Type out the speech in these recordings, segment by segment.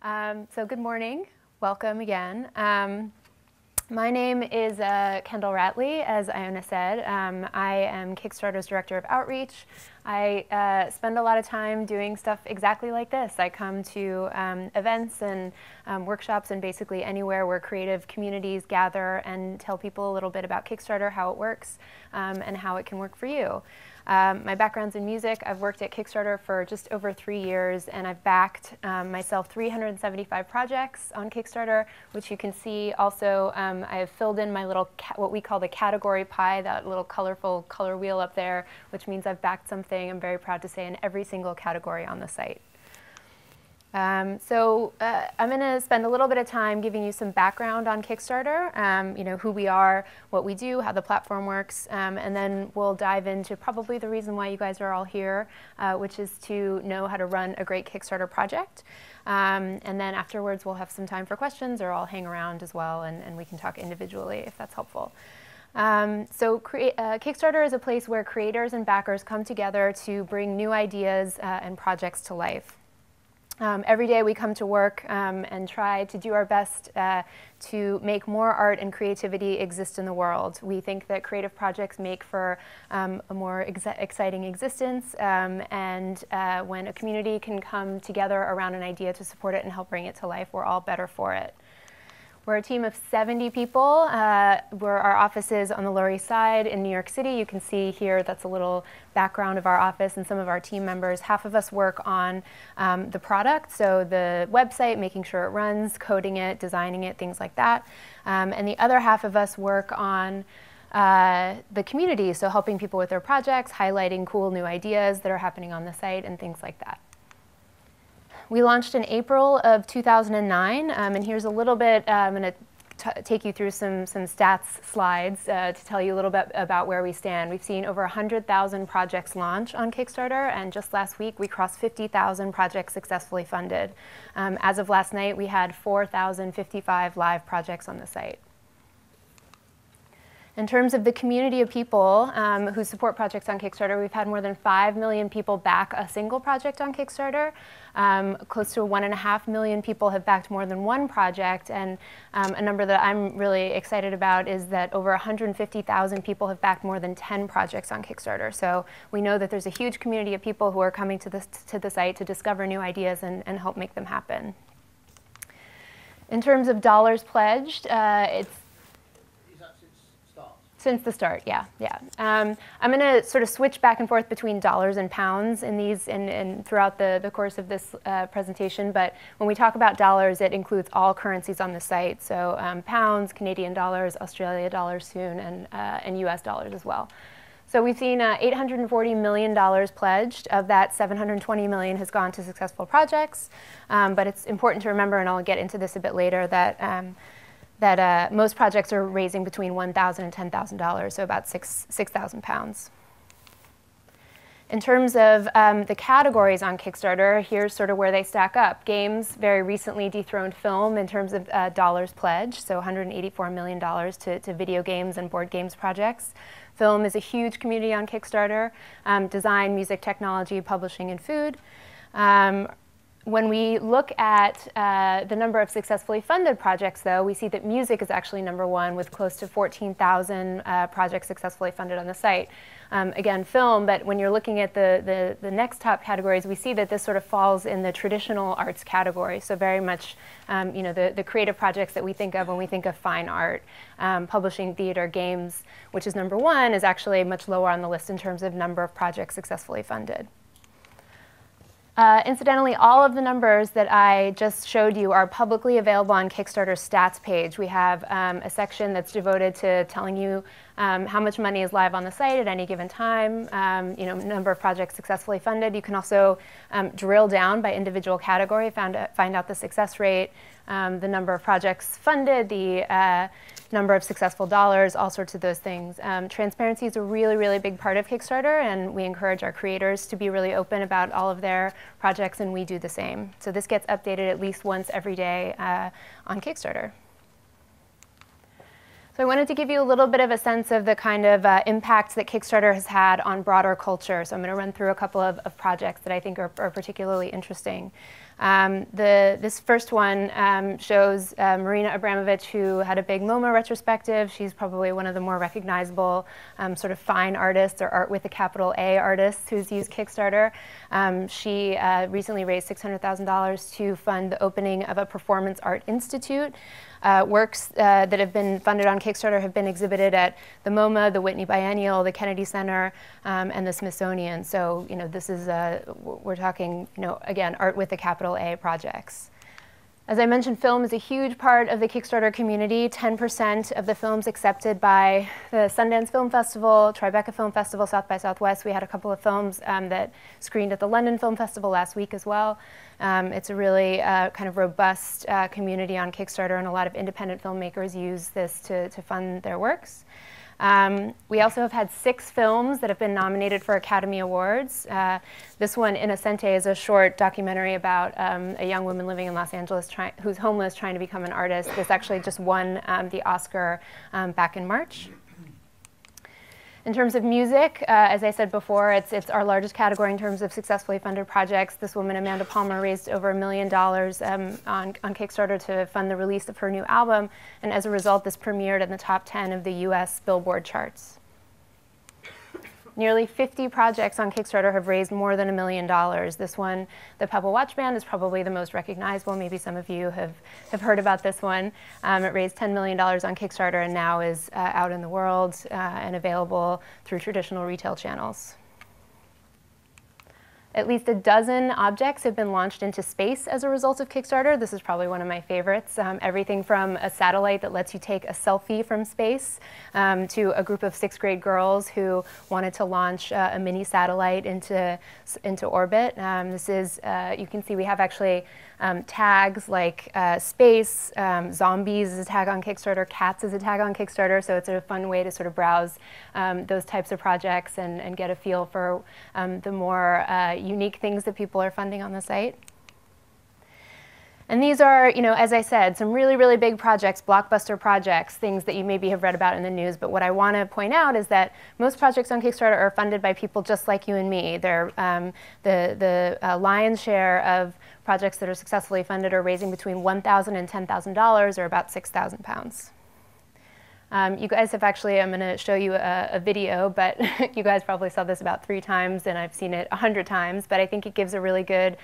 So good morning. Welcome again. My name is Kendel Ratley, as Iona said. I am Kickstarter's Director of Outreach. I spend a lot of time doing stuff exactly like this. I come to events and workshops and basically anywhere where creative communities gather and tell people a little bit about Kickstarter, how it works, and how it can work for you. My background's in music. I've worked at Kickstarter for just over 3 years, and I've backed myself 375 projects on Kickstarter, which you can see also. I have filled in my little, what we call the category pie, that little colorful color wheel up there, which means I've backed something, I'm very proud to say, in every single category on the site. I'm going to spend a little bit of time giving you some background on Kickstarter, you know, who we are, what we do, how the platform works, and then we'll dive into probably the reason why you guys are all here, which is to know how to run a great Kickstarter project. And then afterwards we'll have some time for questions, or I'll hang around as well, and we can talk individually if that's helpful. Kickstarter is a place where creators and backers come together to bring new ideas and projects to life. Every day we come to work and try to do our best to make more art and creativity exist in the world. We think that creative projects make for a more exciting existence, and when a community can come together around an idea to support it and help bring it to life, we're all better for it. We're a team of 70 people. Our office is on the Lower East Side in New York City. You can see here, that's a little background of our office and some of our team members. Half of us work on the product, so the website, making sure it runs, coding it, designing it, things like that. And the other half of us work on the community, so helping people with their projects, highlighting cool new ideas that are happening on the site, and things like that. We launched in April of 2009, and here's a little bit, I'm going to take you through some stats slides to tell you a little bit about where we stand. We've seen over 100,000 projects launch on Kickstarter, and just last week we crossed 50,000 projects successfully funded. As of last night, we had 4,055 live projects on the site. In terms of the community of people who support projects on Kickstarter, we've had more than 5 million people back a single project on Kickstarter. Close to 1.5 million people have backed more than one project, and a number that I'm really excited about is that over 150,000 people have backed more than 10 projects on Kickstarter. So we know that there's a huge community of people who are coming to the site to discover new ideas and help make them happen. In terms of dollars pledged, it's since the start, yeah. I'm going to sort of switch back and forth between dollars and pounds in these and throughout the course of this presentation. But when we talk about dollars, it includes all currencies on the site. So pounds, Canadian dollars, Australia dollars soon, and US dollars as well. So we've seen $840 million pledged. Of that, $720 million has gone to successful projects. But it's important to remember, and I'll get into this a bit later, that most projects are raising between $1,000 and $10,000, so about 6,000 pounds. In terms of the categories on Kickstarter, here's sort of where they stack up. Games very recently dethroned film in terms of dollars pledged, so $184 million to video games and board games projects. Film is a huge community on Kickstarter. Design, music, technology, publishing, and food. When we look at the number of successfully funded projects, though, we see that music is actually #1 with close to 14,000 projects successfully funded on the site. Again, film, but when you're looking at the next top categories, we see that this sort of falls in the traditional arts category. So very much, you know, the creative projects that we think of when we think of fine art. Publishing, theater, games, which is #1, is actually much lower on the list in terms of number of projects successfully funded. Incidentally, all of the numbers that I just showed you are publicly available on Kickstarter's stats page. We have a section that's devoted to telling you how much money is live on the site at any given time, you know, number of projects successfully funded. You can also drill down by individual category, find out the success rate, the number of projects funded, the number of successful dollars, all sorts of those things. Transparency is a really, really big part of Kickstarter, and we encourage our creators to be really open about all of their projects, and we do the same. So this gets updated at least once every day on Kickstarter. So I wanted to give you a little bit of a sense of the kind of impact that Kickstarter has had on broader culture. So I'm going to run through a couple of projects that I think are particularly interesting. This first one shows Marina Abramovich, who had a big MoMA retrospective. She's probably one of the more recognizable sort of fine artists, or art with a capital A artists, who's used Kickstarter. She recently raised $600,000 to fund the opening of a performance art institute. Works that have been funded on Kickstarter have been exhibited at the MoMA, the Whitney Biennial, the Kennedy Center, and the Smithsonian. So, this is, we're talking, again, art with a capital A projects. As I mentioned, film is a huge part of the Kickstarter community. 10% of the films accepted by the Sundance Film Festival, Tribeca Film Festival, South by Southwest. We had a couple of films that screened at the London Film Festival last week as well. It's a really kind of robust community on Kickstarter, and a lot of independent filmmakers use this to fund their works. We also have had 6 films that have been nominated for Academy Awards. This one, Innocente, is a short documentary about a young woman living in Los Angeles who's homeless, trying to become an artist. This actually just won the Oscar back in March. In terms of music, as I said before, it's our largest category in terms of successfully funded projects. This woman, Amanda Palmer, raised over $1 million on Kickstarter to fund the release of her new album, and as a result, this premiered in the top 10 of the US Billboard charts. Nearly 50 projects on Kickstarter have raised more than $1 million. This one, the Pebble Watch Band, is probably the most recognizable. Maybe some of you have heard about this one. It raised $10 million on Kickstarter and now is out in the world and available through traditional retail channels. At least a dozen objects have been launched into space as a result of Kickstarter. This is probably one of my favorites. Everything from a satellite that lets you take a selfie from space to a group of 6th grade girls who wanted to launch a mini satellite into orbit. This is, you can see we have actually tags like space, zombies is a tag on Kickstarter, cats is a tag on Kickstarter, so it's a fun way to sort of browse those types of projects and get a feel for the more unique things that people are funding on the site. And these are, as I said, some really, really big projects, blockbuster projects, things that you maybe have read about in the news. But what I want to point out is that most projects on Kickstarter are funded by people just like you and me. They're, the lion's share of projects that are successfully funded are raising between $1,000 and $10,000, or about £6,000. You guys have actually, I'm going to show you a video, but you guys probably saw this about 3 times, and I've seen it 100 times, but I think it gives a really good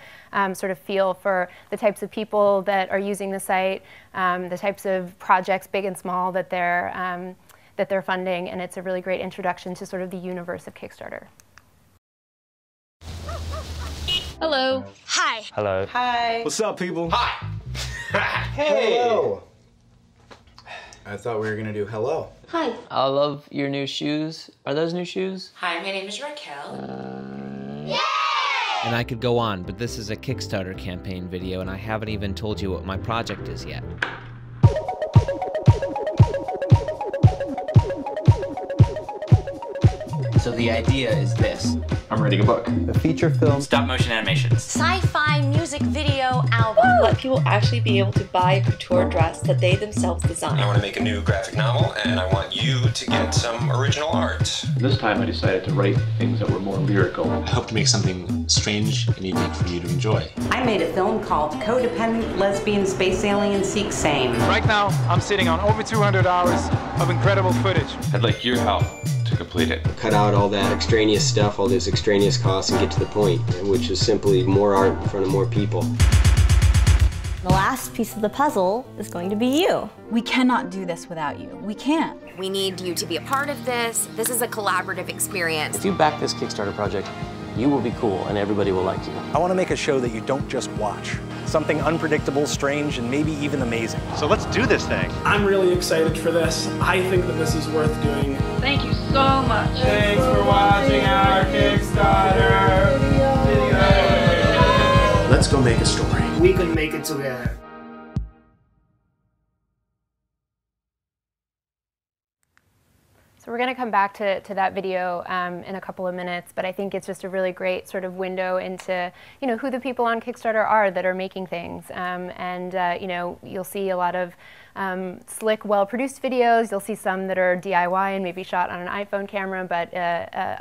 sort of feel for the types of people that are using the site, the types of projects, big and small, that they're funding, and it's a really great introduction to sort of the universe of Kickstarter. Hello. Hi. Hello. Hi. What's up, people? Hi. Hey. Hello. I thought we were gonna do hello. Hi. I love your new shoes. Are those new shoes? Hi, my name is Raquel. Yay! And I could go on, but this is a Kickstarter campaign video, and I haven't even told you what my project is yet. So the idea is this. I'm writing a book. A feature film. Stop motion animations. Sci-fi music video album. Let people actually be able to buy a couture dress that they themselves design. I want to make a new graphic novel, and I want you to get some original art. This time I decided to write things that were more lyrical. I hope to make something strange and unique for you to enjoy. I made a film called Codependent Lesbian Space Alien Seek Same. Right now, I'm sitting on over 200 hours of incredible footage. I'd like your help to complete it. Cut out all that extraneous stuff, all those extraneous costs, and get to the point, which is simply more art in front of more people. The last piece of the puzzle is going to be you. We cannot do this without you. We can't. We need you to be a part of this. This is a collaborative experience. If you back this Kickstarter project, you will be cool and everybody will like you. I want to make a show that you don't just watch. Something unpredictable, strange, and maybe even amazing. So let's do this thing. I'm really excited for this. I think that this is worth doing. Thank you so much. Thanks for watching our Kickstarter video. Let's go make a story. We can make it together. So we're going to come back to that video in a couple of minutes, but I think it's just a really great sort of window into, who the people on Kickstarter are that are making things. You'll see a lot of slick, well-produced videos. You'll see some that are DIY and maybe shot on an iPhone camera, but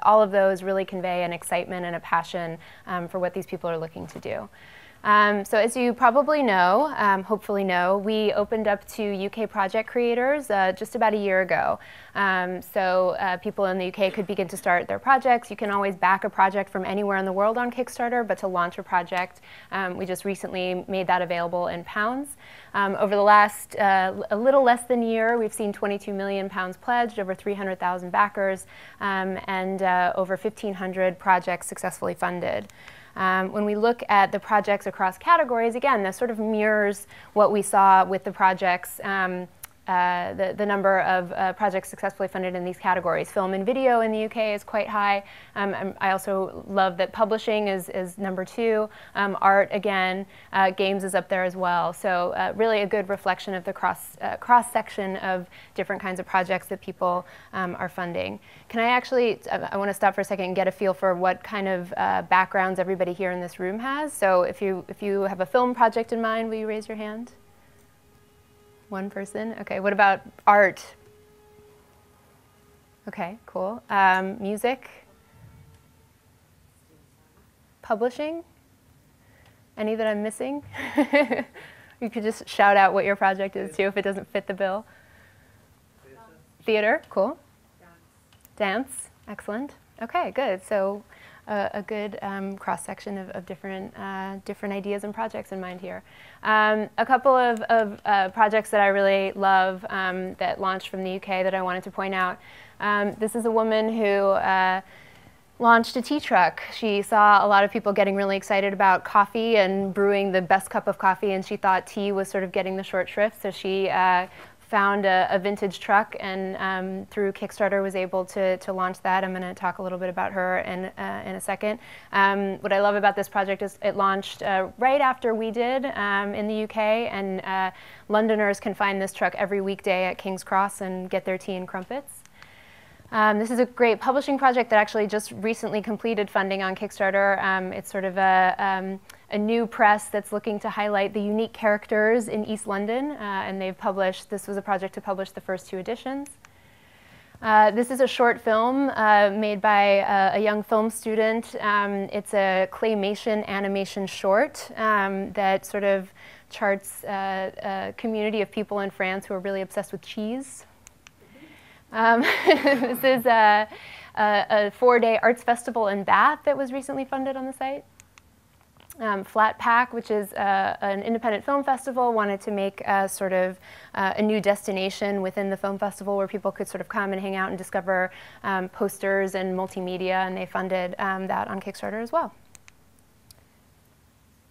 all of those really convey an excitement and a passion for what these people are looking to do. So as you probably know, hopefully know, we opened up to UK project creators just about a year ago. So people in the UK could begin to start their projects. You can always back a project from anywhere in the world on Kickstarter, but to launch a project, we just recently made that available in pounds. Over the last a little less than a year, we've seen £22 million pledged, over 300,000 backers, and over 1,500 projects successfully funded. When we look at the projects across categories, again, this sort of mirrors what we saw with the projects, the number of projects successfully funded in these categories. Film and video in the UK is quite high. I also love that publishing is number 2. Art, again, games is up there as well. So really a good reflection of the cross-section of different kinds of projects that people are funding. Can I actually, I want to stop for a second and get a feel for what kind of backgrounds everybody here in this room has. So if you have a film project in mind, will you raise your hand? One person? Okay, what about art? Okay, cool. Music? Publishing? Any that I'm missing? You could just shout out what your project is too if it doesn't fit the bill. Theater, cool. Dance, excellent. Okay, good. So a good cross-section of different ideas and projects in mind here. A couple of projects that I really love that launched from the UK that I wanted to point out. This is a woman who launched a tea truck. She saw a lot of people getting really excited about coffee and brewing the best cup of coffee, and she thought tea was sort of getting the short shrift, so she found a vintage truck and through Kickstarter was able to launch that. I'm going to talk a little bit about her in a second. What I love about this project is it launched right after we did in the UK, and Londoners can find this truck every weekday at King's Cross and get their tea and crumpets. This is a great publishing project that actually just recently completed funding on Kickstarter. It's sort of a new press that's looking to highlight the unique characters in East London, and they've published, this was a project to publish the first 2 editions. This is a short film made by a young film student. It's a claymation animation short that sort of charts a community of people in France who are really obsessed with cheese. This is a 4-day arts festival in Bath that was recently funded on the site. Flat Pack, which is an independent film festival, wanted to make sort of a new destination within the film festival where people could sort of come and hang out and discover posters and multimedia, and they funded that on Kickstarter as well.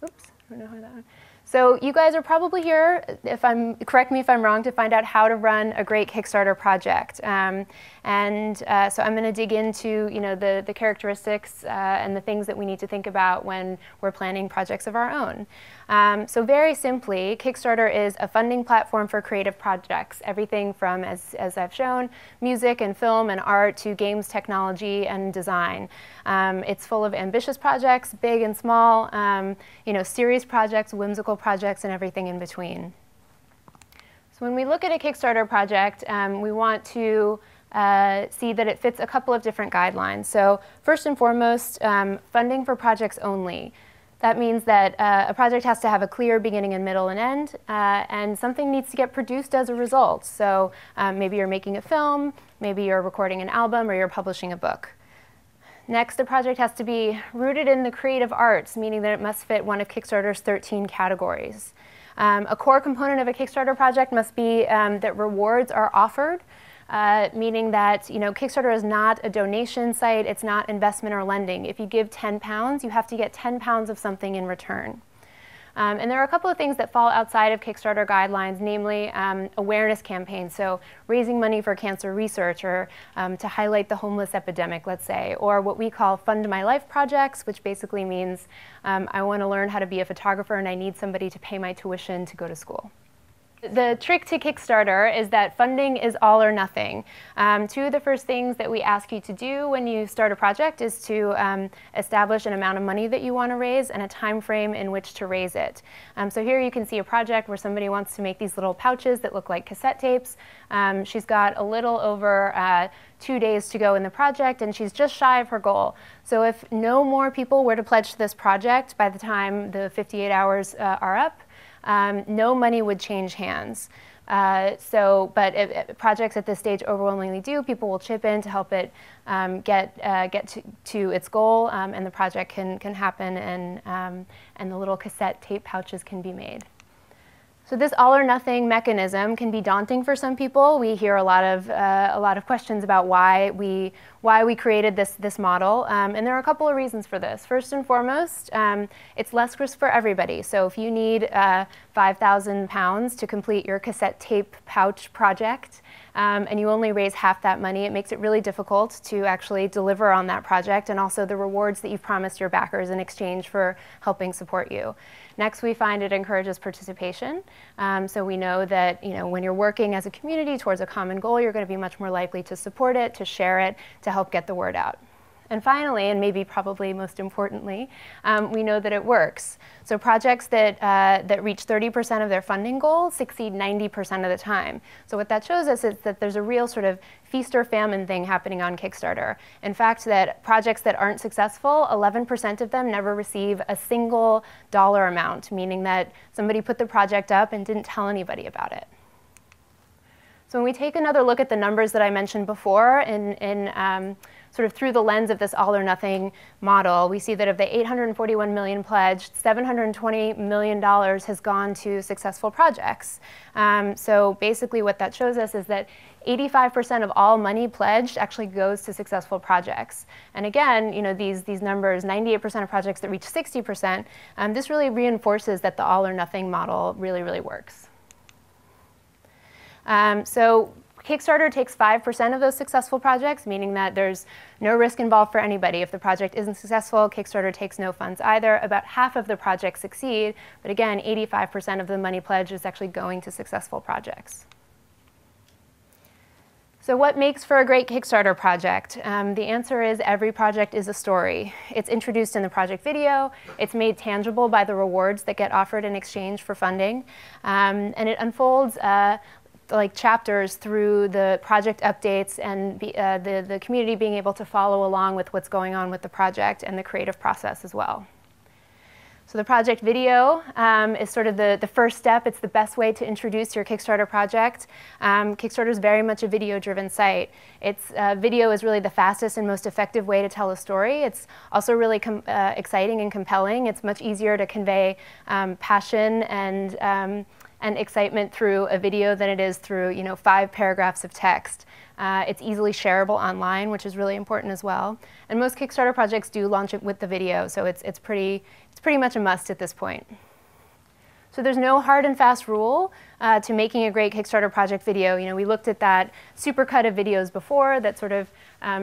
Oops, I don't know how that went. So you guys are probably here, correct me if I'm wrong, to find out how to run a great Kickstarter project. So I'm going to dig into the characteristics and the things that we need to think about when we're planning projects of our own. So very simply, Kickstarter is a funding platform for creative projects, everything from, as I've shown, music and film and art to games, technology, and design. It's full of ambitious projects, big and small, serious projects, whimsical projects, and everything in between. So when we look at a Kickstarter project, we want to see that it fits a couple of different guidelines. So first and foremost, funding for projects only. That means that a project has to have a clear beginning and middle and end, and something needs to get produced as a result. So maybe you're making a film, maybe you're recording an album, or you're publishing a book. Next, the project has to be rooted in the creative arts, meaning that it must fit one of Kickstarter's 13 categories. A core component of a Kickstarter project must be that rewards are offered, meaning that Kickstarter is not a donation site, it's not investment or lending. If you give £10, you have to get £10 of something in return. And there are a couple of things that fall outside of Kickstarter guidelines, namely awareness campaigns, so raising money for cancer research or to highlight the homeless epidemic, let's say, or what we call Fund My Life projects, which basically means I want to learn how to be a photographer and I need somebody to pay my tuition to go to school. The trick to Kickstarter is that funding is all or nothing. Two of the first things that we ask you to do when you start a project is to establish an amount of money that you want to raise and a time frame in which to raise it. So here you can see a project where somebody wants to make these little pouches that look like cassette tapes. She's got a little over 2 days to go in the project, and she's just shy of her goal. So if no more people were to pledge to this project by the time the 58 hours are up, no money would change hands. But projects at this stage overwhelmingly do. People will chip in to help it get to its goal, and the project can happen, and the little cassette tape pouches can be made. So this all or nothing mechanism can be daunting for some people. We hear a lot of questions about why we created this model, and there are a couple of reasons for this. First and foremost, it's less risk for everybody. So if you need £5,000 to complete your cassette tape pouch project, and you only raise half that money, it makes it really difficult to actually deliver on that project, and also the rewards that you've promised your backers in exchange for helping support you. Next, we find it encourages participation. So we know that when you're working as a community towards a common goal, you're going to be much more likely to support it, to share it, to help get the word out. And finally, and maybe probably most importantly, we know that it works. So projects that reach 30% of their funding goal succeed 90% of the time. So what that shows us is that there's a real sort of feast or famine thing happening on Kickstarter. In fact, that projects that aren't successful, 11% of them never receive a single dollar amount, meaning that somebody put the project up and didn't tell anybody about it. So when we take another look at the numbers that I mentioned before sort of through the lens of this all or nothing model, we see that of the 841 million pledged, $720 million has gone to successful projects. So basically what that shows us is that 85% of all money pledged actually goes to successful projects. And again, these numbers, 98% of projects that reach 60%, this really reinforces that the all or nothing model really, really works. So Kickstarter takes 5% of those successful projects, meaning that there's no risk involved for anybody. If the project isn't successful, Kickstarter takes no funds either. About half of the projects succeed, but again, 85% of the money pledged is actually going to successful projects. So what makes for a great Kickstarter project? The answer is every project is a story. It's introduced in the project video, it's made tangible by the rewards that get offered in exchange for funding, and it unfolds like chapters through the project updates and the community being able to follow along with what's going on with the project and the creative process as well. So the project video is sort of the first step. It's the best way to introduce your Kickstarter project. Kickstarter is very much a video-driven site. Video is really the fastest and most effective way to tell a story. It's also really exciting and compelling. It's much easier to convey passion and excitement through a video than it is through 5 paragraphs of text. It's easily shareable online, which is really important as well. And most Kickstarter projects do launch it with the video, so it's pretty much a must at this point. So there's no hard and fast rule to making a great Kickstarter project video. We looked at that supercut of videos before that sort of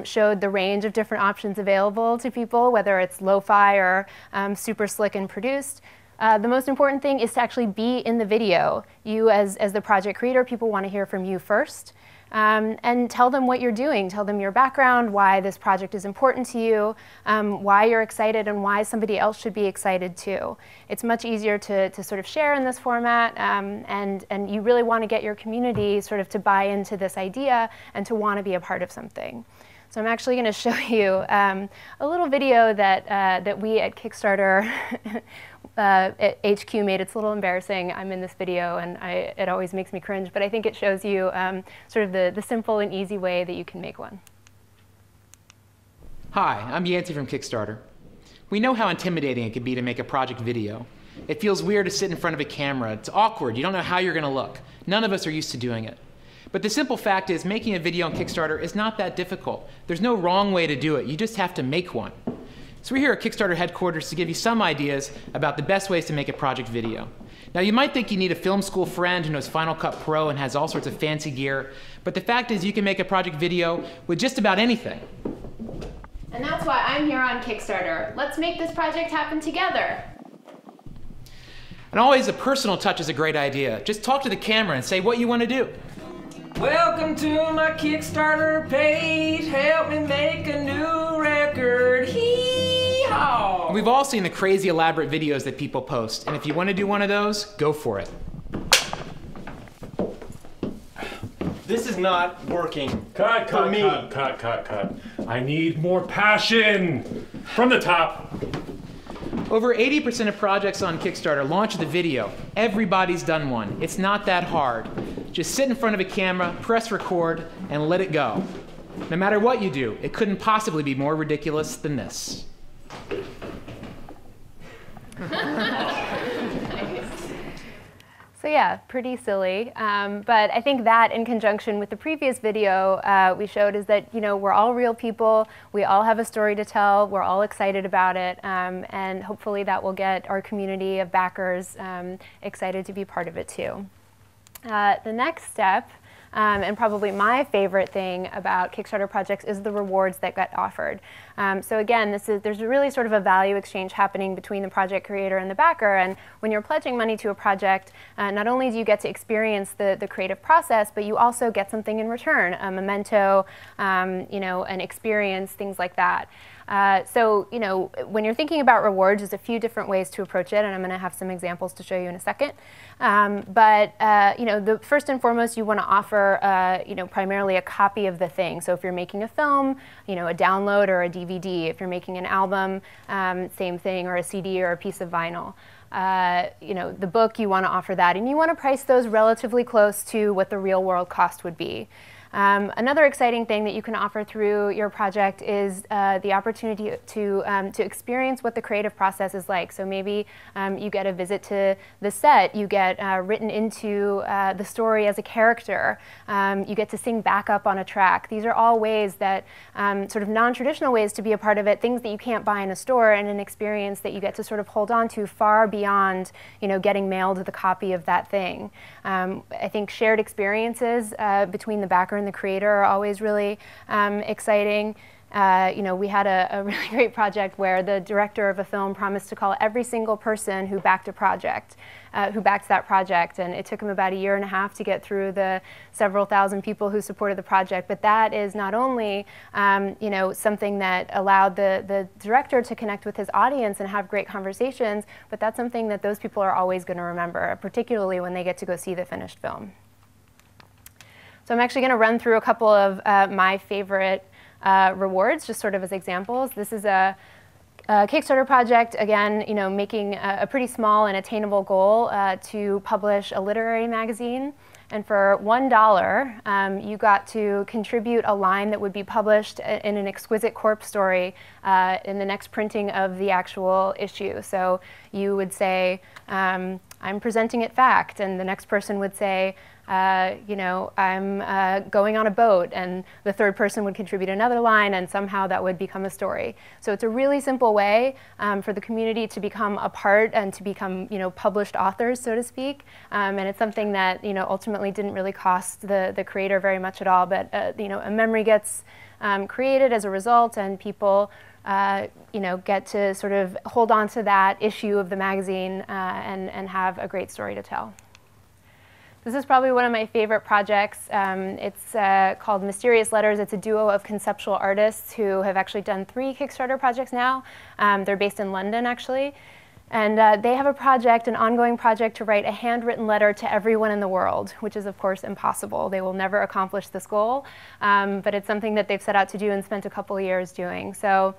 showed the range of different options available to people, whether it's lo-fi or super slick and produced. The most important thing is to actually be in the video. You, as the project creator, people want to hear from you first. And tell them what you're doing. Tell them your background, why this project is important to you, why you're excited, and why somebody else should be excited too. It's much easier to sort of share in this format, and you really want to get your community sort of to buy into this idea and to want to be a part of something. So I'm actually going to show you a little video that we at Kickstarter at HQ made. It's a little embarrassing. I'm in this video, and it always makes me cringe, but I think it shows you sort of the simple and easy way that you can make one. Hi, I'm Yancey from Kickstarter. We know how intimidating it can be to make a project video. It feels weird to sit in front of a camera. It's awkward. You don't know how you're going to look. None of us are used to doing it. But the simple fact is, making a video on Kickstarter is not that difficult. There's no wrong way to do it. You just have to make one. So we're here at Kickstarter headquarters to give you some ideas about the best ways to make a project video. Now you might think you need a film school friend who knows Final Cut Pro and has all sorts of fancy gear, but the fact is you can make a project video with just about anything. And that's why I'm here on Kickstarter. Let's make this project happen together. And always a personal touch is a great idea. Just talk to the camera and say what you want to do. Welcome to my Kickstarter page. Help me make a new record. Hee-haw! We've all seen the crazy elaborate videos that people post, and if you want to do one of those, go for it. This is not working. Cut. I need more passion. From the top. Over 80% of projects on Kickstarter launch with a video. Everybody's done one. It's not that hard. Just sit in front of a camera, press record, and let it go. No matter what you do, it couldn't possibly be more ridiculous than this. So yeah, pretty silly, but I think that in conjunction with the previous video we showed is that, you know, we're all real people, we all have a story to tell, we're all excited about it, and hopefully that will get our community of backers excited to be part of it too. The next step, and probably my favorite thing about Kickstarter projects, is the rewards that get offered. So again, there's really sort of a value exchange happening between the project creator and the backer, and when you're pledging money to a project, not only do you get to experience the creative process, but you also get something in return, a memento, you know, an experience, things like that. So, you know, when you're thinking about rewards, there's a few different ways to approach it, and I'm going to have some examples to show you in a second. You know, first and foremost, you want to offer, you know, primarily a copy of the thing. So if you're making a film, you know, a download or a DVD. If you're making an album, same thing, or a CD or a piece of vinyl. You know, the book, you want to offer that, and you want to price those relatively close to what the real world cost would be. Another exciting thing that you can offer through your project is the opportunity to experience what the creative process is like. So maybe you get a visit to the set, you get written into the story as a character, you get to sing backup on a track. These are all ways that, sort of non-traditional ways to be a part of it, things that you can't buy in a store, and an experience that you get to sort of hold on to far beyond, you know, getting mailed the copy of that thing. I think shared experiences between the backer and the creator are always really exciting. You know, we had a really great project where the director of a film promised to call every single person who backed a project, who backed that project, and it took him about 1.5 years to get through the several thousand people who supported the project. But that is not only, you know, something that allowed the director to connect with his audience and have great conversations, but that's something that those people are always going to remember, particularly when they get to go see the finished film. So I'm actually going to run through a couple of my favorite rewards, just sort of as examples. This is a Kickstarter project, again, you know, making a pretty small and attainable goal to publish a literary magazine. And for $1, you got to contribute a line that would be published in an exquisite corpse story in the next printing of the actual issue. So you would say, I'm presenting it fact, and the next person would say, you know, I'm going on a boat, and the third person would contribute another line, and somehow that would become a story. So it's a really simple way for the community to become a part and to become, you know, published authors, so to speak. And it's something that, you know, ultimately didn't really cost the creator very much at all, but, you know, a memory gets created as a result, and people you know, get to sort of hold on to that issue of the magazine and have a great story to tell. This is probably one of my favorite projects. It's called Mysterious Letters. It's a duo of conceptual artists who have actually done 3 Kickstarter projects now. They're based in London, actually. And they have a project, an ongoing project, to write a handwritten letter to everyone in the world, which is, of course, impossible. They will never accomplish this goal, but it's something that they've set out to do and spent a couple of years doing. So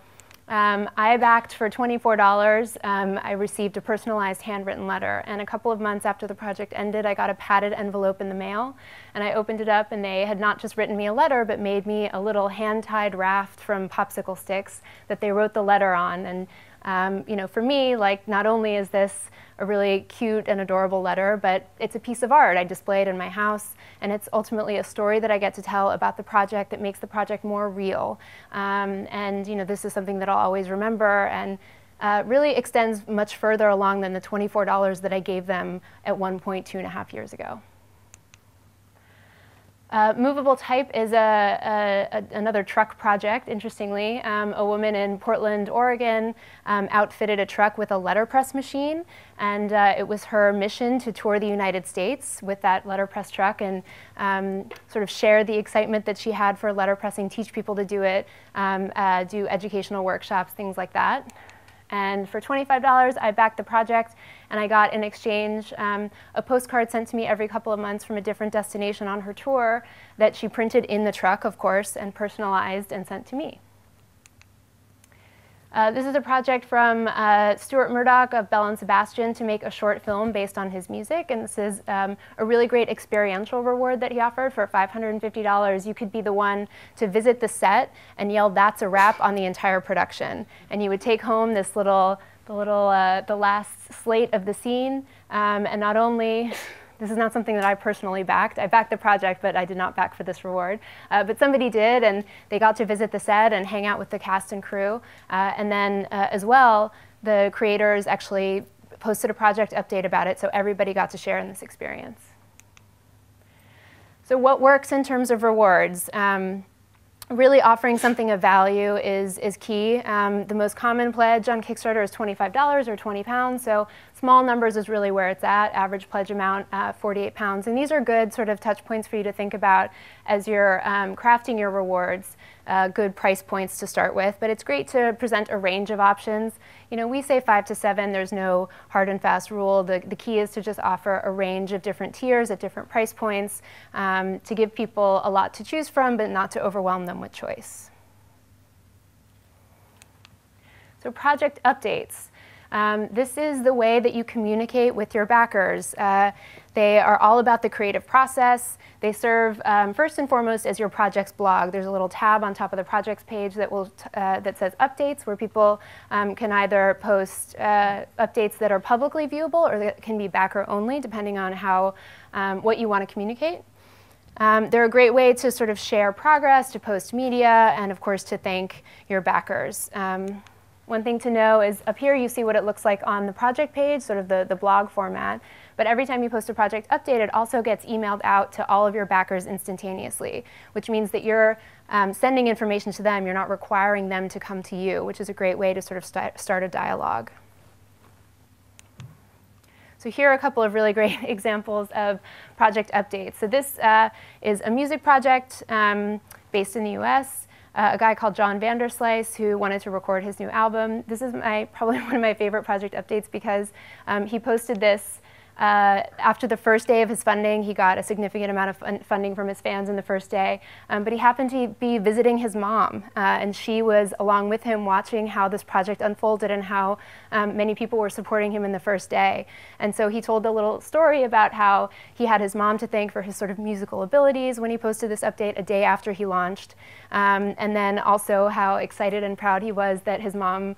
I backed for $24. I received a personalized handwritten letter, and a couple of months after the project ended, I got a padded envelope in the mail, and I opened it up, and they had not just written me a letter, but made me a little hand-tied raft from popsicle sticks that they wrote the letter on. And you know, for me, like, not only is this a really cute and adorable letter, but it's a piece of art. I display it in my house, and it's ultimately a story that I get to tell about the project that makes the project more real. And you know, this is something that I'll always remember, and really extends much further along than the $24 that I gave them at one point 2.5 years ago. Movable type is another truck project, interestingly. A woman in Portland, Oregon outfitted a truck with a letterpress machine, and it was her mission to tour the United States with that letterpress truck and sort of share the excitement that she had for letterpressing, teach people to do it, do educational workshops, things like that. And for $25, I backed the project, and I got in exchange a postcard sent to me every couple of months from a different destination on her tour that she printed in the truck, of course, and personalized and sent to me. This is a project from Stuart Murdoch of Bell and Sebastian to make a short film based on his music, and this is a really great experiential reward that he offered. For $550, you could be the one to visit the set and yell "That's a wrap" on the entire production, and you would take home this the last slate of the scene, and not only. This is not something that I personally backed. I backed the project, but I did not back for this reward. But somebody did, and they got to visit the set and hang out with the cast and crew. And then, as well, the creators actually posted a project update about it, so everybody got to share in this experience. So what works in terms of rewards? Really offering something of value is key. The most common pledge on Kickstarter is $25 or £20, so small numbers is really where it's at. Average pledge amount, £48. And these are good sort of touch points for you to think about as you're crafting your rewards, good price points to start with. But it's great to present a range of options. You know, we say 5 to 7, there's no hard and fast rule. The key is to just offer a range of different tiers at different price points to give people a lot to choose from, but not to overwhelm them with choice. So project updates. This is the way that you communicate with your backers. They are all about the creative process. They serve first and foremost as your project's blog. There's a little tab on top of the projects page that that says updates, where people can either post updates that are publicly viewable or that can be backer only, depending on how what you want to communicate. They're a great way to sort of share progress, to post media, and of course to thank your backers. One thing to know is up here you see what it looks like on the project page, sort of the blog format. But every time you post a project update, it also gets emailed out to all of your backers instantaneously, which means that you're sending information to them. You're not requiring them to come to you, which is a great way to sort of start a dialogue. So here are a couple of really great examples of project updates. So this is a music project based in the US. A guy called John Vanderslice who wanted to record his new album. This is probably one of my favorite project updates because he posted this after the first day of his funding. He got a significant amount of funding from his fans in the first day, but he happened to be visiting his mom, and she was along with him watching how this project unfolded and how many people were supporting him in the first day. And so he told a little story about how he had his mom to thank for his sort of musical abilities when he posted this update a day after he launched, and then also how excited and proud he was that his mom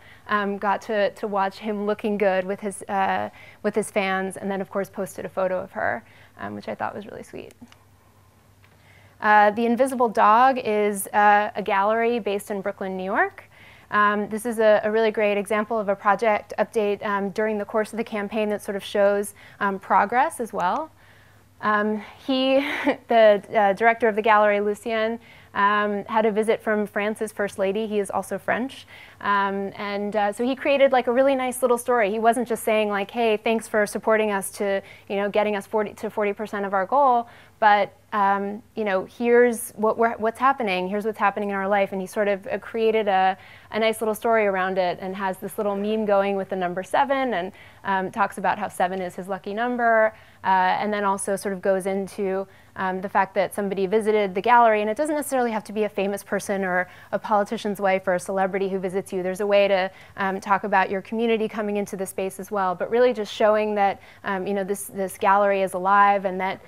got to watch him looking good with his fans, and then of course posted a photo of her, which I thought was really sweet. The Invisible Dog is a gallery based in Brooklyn, New York. This is a really great example of a project update during the course of the campaign that sort of shows progress as well. The director of the gallery, Lucien, had a visit from France's First Lady. He is also French. So he created like a really nice little story. He wasn't just saying like, hey, thanks for supporting us to, getting us 40% of our goal, but here's what's happening. Here's what's happening in our life. And he sort of created a nice little story around it and has this little meme going with the number 7 and talks about how 7 is his lucky number. And then also sort of goes into the fact that somebody visited the gallery, and it doesn't necessarily have to be a famous person or a politician's wife or a celebrity who visits you. There's a way to talk about your community coming into the space as well, but really just showing that this gallery is alive and that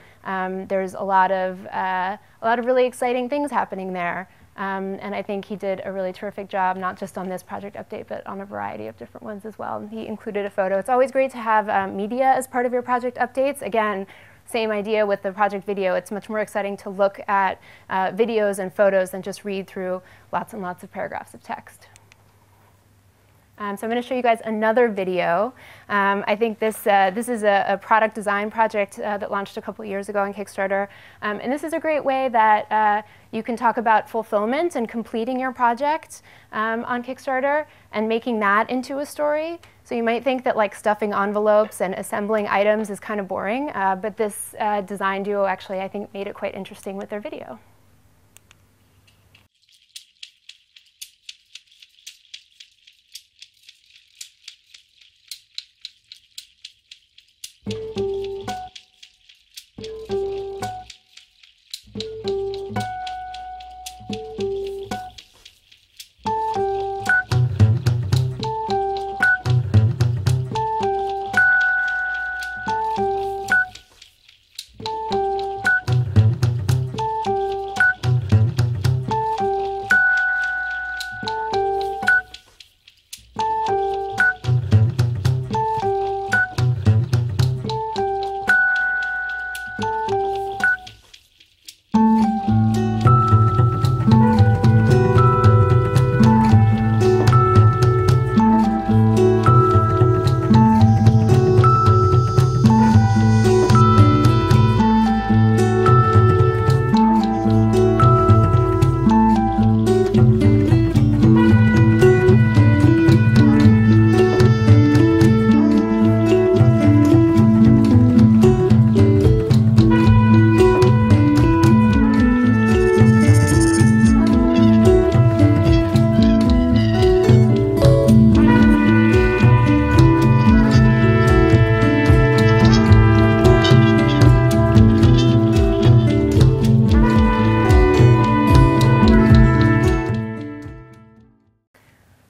there's a lot of really exciting things happening there. And I think he did a really terrific job, not just on this project update, but on a variety of different ones as well. He included a photo. It's always great to have media as part of your project updates. Again, same idea with the project video. It's much more exciting to look at videos and photos than just read through lots and lots of paragraphs of text. So I'm going to show you guys another video. I think this is a product design project that launched a couple years ago on Kickstarter. And this is a great way that you can talk about fulfillment and completing your project on Kickstarter and making that into a story. So you might think that like stuffing envelopes and assembling items is kind of boring, but this design duo actually, I think, made it quite interesting with their video.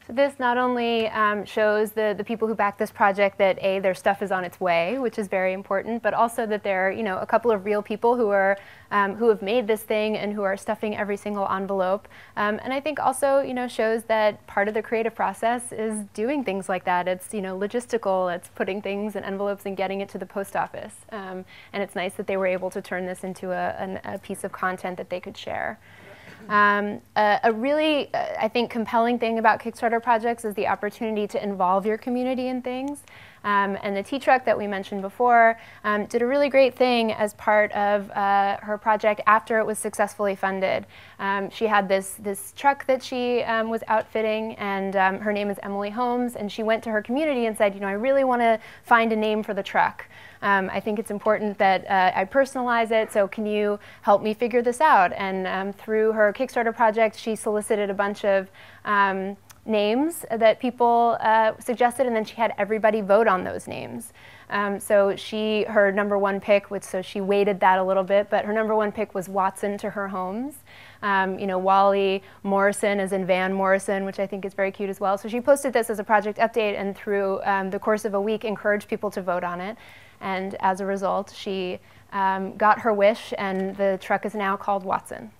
This not only shows the people who back this project that A, their stuff is on its way, which is very important, but also that they're a couple of real people who are who have made this thing and who are stuffing every single envelope. And I think also shows that part of the creative process is doing things like that. It's logistical. It's putting things in envelopes and getting it to the post office. And it's nice that they were able to turn this into a piece of content that they could share. A really, I think, compelling thing about Kickstarter projects is the opportunity to involve your community in things. And the tea truck that we mentioned before did a really great thing as part of her project after it was successfully funded. She had this truck that she was outfitting, and her name is Emily Holmes, and she went to her community and said, I really want to find a name for the truck. I think it's important that I personalize it, so can you help me figure this out? And through her Kickstarter project, she solicited a bunch of names that people suggested, and then she had everybody vote on those names. So her number one pick, so she weighted that a little bit, but her number one pick was Watson to her homes. Wally Morrison as in Van Morrison, which I think is very cute as well. So she posted this as a project update, and through the course of a week encouraged people to vote on it. And as a result, she got her wish, and the truck is now called Watson.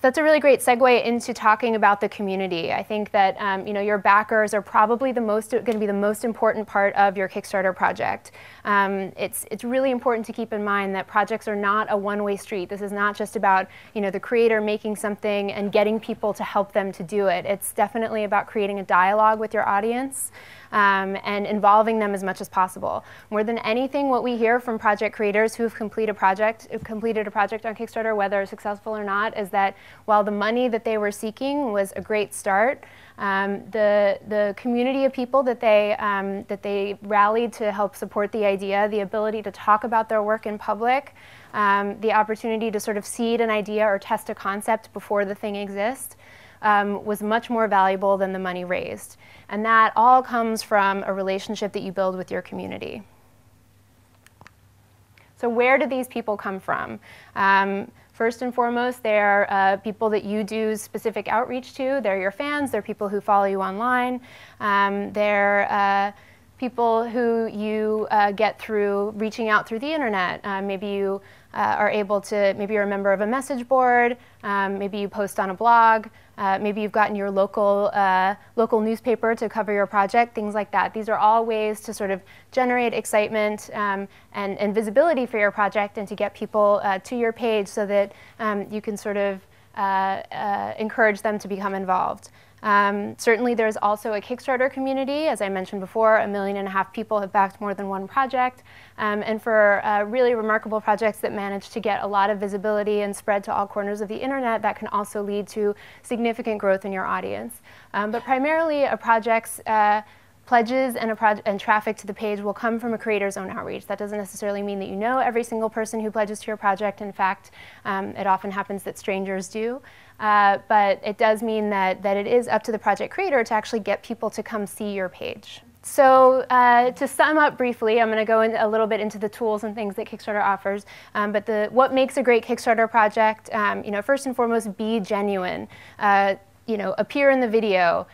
That's a really great segue into talking about the community. I think that your backers are probably going to be the most important part of your Kickstarter project. It's really important to keep in mind that projects are not a one-way street. This is not just about the creator making something and getting people to help them to do it. It's definitely about creating a dialogue with your audience. And involving them as much as possible. More than anything, what we hear from project creators who have completed a project on Kickstarter, whether successful or not, is that while the money that they were seeking was a great start, the community of people that they rallied to help support the idea, the ability to talk about their work in public, the opportunity to sort of seed an idea or test a concept before the thing exists, was much more valuable than the money raised. And that all comes from a relationship that you build with your community. So where do these people come from? First and foremost, they're people that you do specific outreach to. They're your fans. They're people who follow you online. They're people who you get through reaching out through the internet. Maybe you are able to, maybe you're a member of a message board. Maybe you post on a blog. Maybe you've gotten your local newspaper to cover your project, things like that. These are all ways to sort of generate excitement and visibility for your project and to get people to your page so that you can sort of encourage them to become involved. Certainly there's also a Kickstarter community. As I mentioned before, 1.5 million people have backed more than one project. And for really remarkable projects that manage to get a lot of visibility and spread to all corners of the internet, that can also lead to significant growth in your audience. But primarily a project's pledges and traffic to the page will come from a creator's own outreach. That doesn't necessarily mean that you know every single person who pledges to your project. In fact, it often happens that strangers do. But it does mean that it is up to the project creator to actually get people to come see your page. So to sum up briefly, I'm going to go a little bit into the tools and things that Kickstarter offers. But what makes a great Kickstarter project, first and foremost, be genuine. Appear in the video.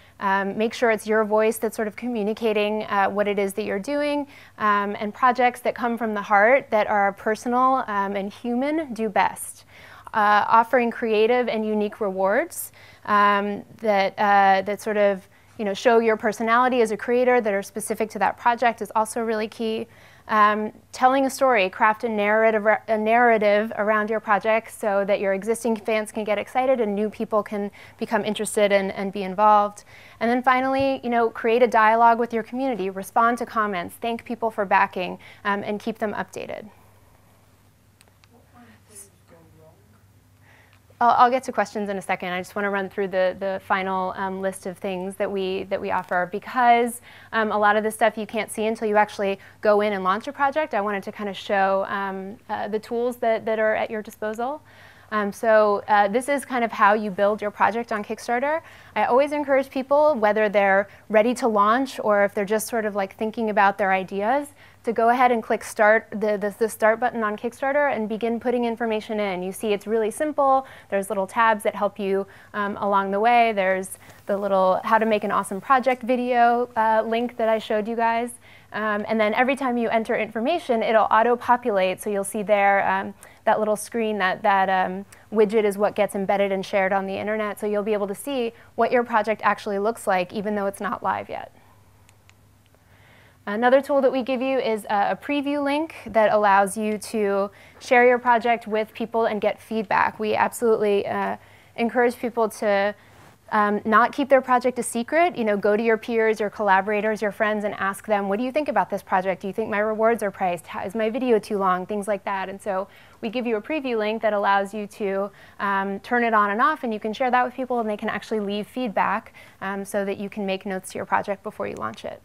Make sure it's your voice that's sort of communicating what it is that you're doing. And projects that come from the heart, that are personal and human, do best. Offering creative and unique rewards that sort of show your personality as a creator, that are specific to that project, is also really key. Telling a story, craft a narrative around your project so that your existing fans can get excited and new people can become interested and be involved. And then finally, create a dialogue with your community, respond to comments, thank people for backing, and keep them updated. I'll get to questions in a second. I just want to run through the final list of things that we offer. Because a lot of this stuff you can't see until you actually go in and launch a project, I wanted to kind of show the tools that are at your disposal. This is kind of how you build your project on Kickstarter. I always encourage people, whether they're ready to launch or if they're just sort of like thinking about their ideas, to go ahead and click start, the start button on Kickstarter, and begin putting information in. You see it's really simple. There's little tabs that help you along the way. There's the little how to make an awesome project video link that I showed you guys. And then every time you enter information, it'll auto-populate. So you'll see there that little screen, that widget is what gets embedded and shared on the internet. So you'll be able to see what your project actually looks like, even though it's not live yet. Another tool that we give you is a preview link that allows you to share your project with people and get feedback. We absolutely encourage people to not keep their project a secret. Go to your peers, your collaborators, your friends, and ask them, what do you think about this project? Do you think my rewards are priced? Is my video too long? Things like that. And so we give you a preview link that allows you to turn it on and off, and you can share that with people, and they can actually leave feedback so that you can make notes to your project before you launch it.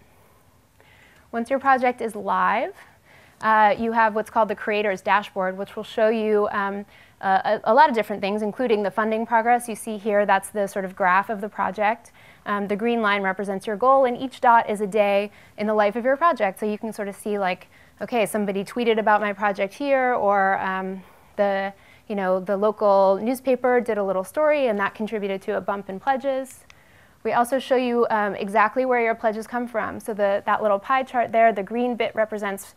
Once your project is live, you have what's called the Creator's Dashboard, which will show you a lot of different things, including the funding progress. You see here, that's the sort of graph of the project. The green line represents your goal, and each dot is a day in the life of your project. So you can sort of see, like, okay, somebody tweeted about my project here, or the local newspaper did a little story, and that contributed to a bump in pledges. We also show you exactly where your pledges come from. So that little pie chart there, the green bit represents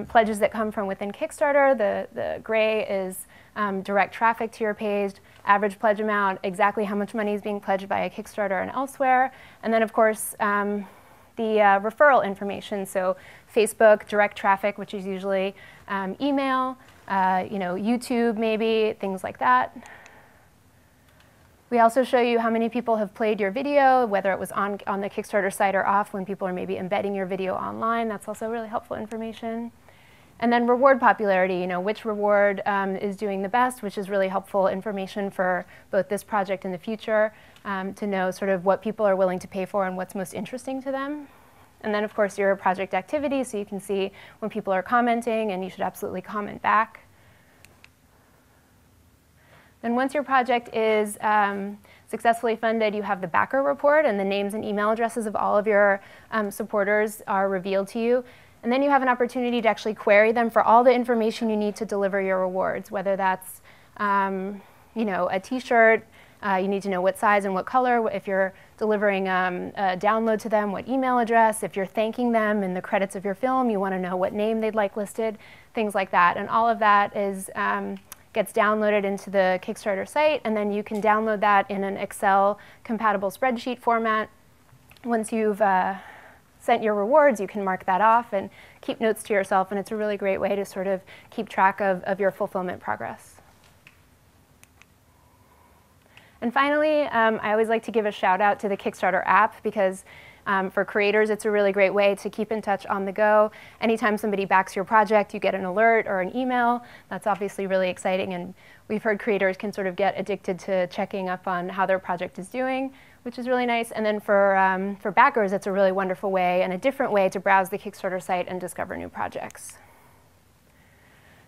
pledges that come from within Kickstarter. The gray is direct traffic to your page, average pledge amount, exactly how much money is being pledged by a Kickstarter and elsewhere. And then, of course, the referral information. So Facebook, direct traffic, which is usually email, YouTube maybe, things like that. We also show you how many people have played your video, whether it was on the Kickstarter site or off, when people are maybe embedding your video online. That's also really helpful information. And then reward popularity, which reward is doing the best, which is really helpful information for both this project and the future, to know sort of what people are willing to pay for and what's most interesting to them. And then, of course, your project activity, so you can see when people are commenting, and you should absolutely comment back. Then once your project is successfully funded, you have the backer report, and the names and email addresses of all of your supporters are revealed to you. And then you have an opportunity to actually query them for all the information you need to deliver your rewards, whether that's a t-shirt, you need to know what size and what color, if you're delivering a download to them, what email address, if you're thanking them in the credits of your film, you want to know what name they'd like listed, things like that. And all of that is gets downloaded into the Kickstarter site, and then you can download that in an Excel-compatible spreadsheet format. Once you've sent your rewards, you can mark that off and keep notes to yourself, and it's a really great way to sort of keep track of your fulfillment progress. And finally, I always like to give a shout out to the Kickstarter app because for creators, it's a really great way to keep in touch on the go. Anytime somebody backs your project, you get an alert or an email. That's obviously really exciting, and we've heard creators can sort of get addicted to checking up on how their project is doing, which is really nice. And then for backers, it's a really wonderful way and a different way to browse the Kickstarter site and discover new projects.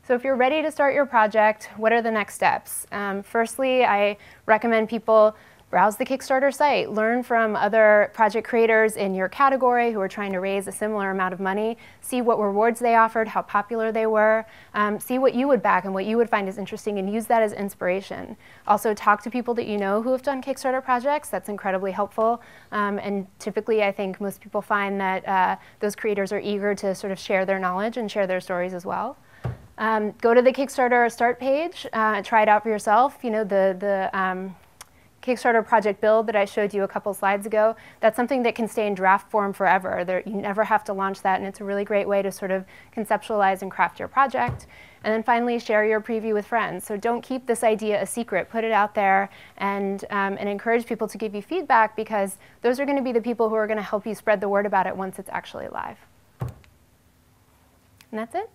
So if you're ready to start your project, what are the next steps? Firstly, I recommend people browse the Kickstarter site, learn from other project creators in your category who are trying to raise a similar amount of money, see what rewards they offered, how popular they were, see what you would back and what you would find is interesting, and use that as inspiration. Also talk to people that you know who have done Kickstarter projects. That's incredibly helpful. And typically I think most people find that those creators are eager to sort of share their knowledge and share their stories as well. Go to the Kickstarter start page, try it out for yourself. You know, the Kickstarter project build that I showed you a couple slides ago, that's something that can stay in draft form forever. You never have to launch that, and it's a really great way to sort of conceptualize and craft your project. And then finally, share your preview with friends. So don't keep this idea a secret. Put it out there and encourage people to give you feedback, because those are going to be the people who are going to help you spread the word about it once it's actually live. And that's it.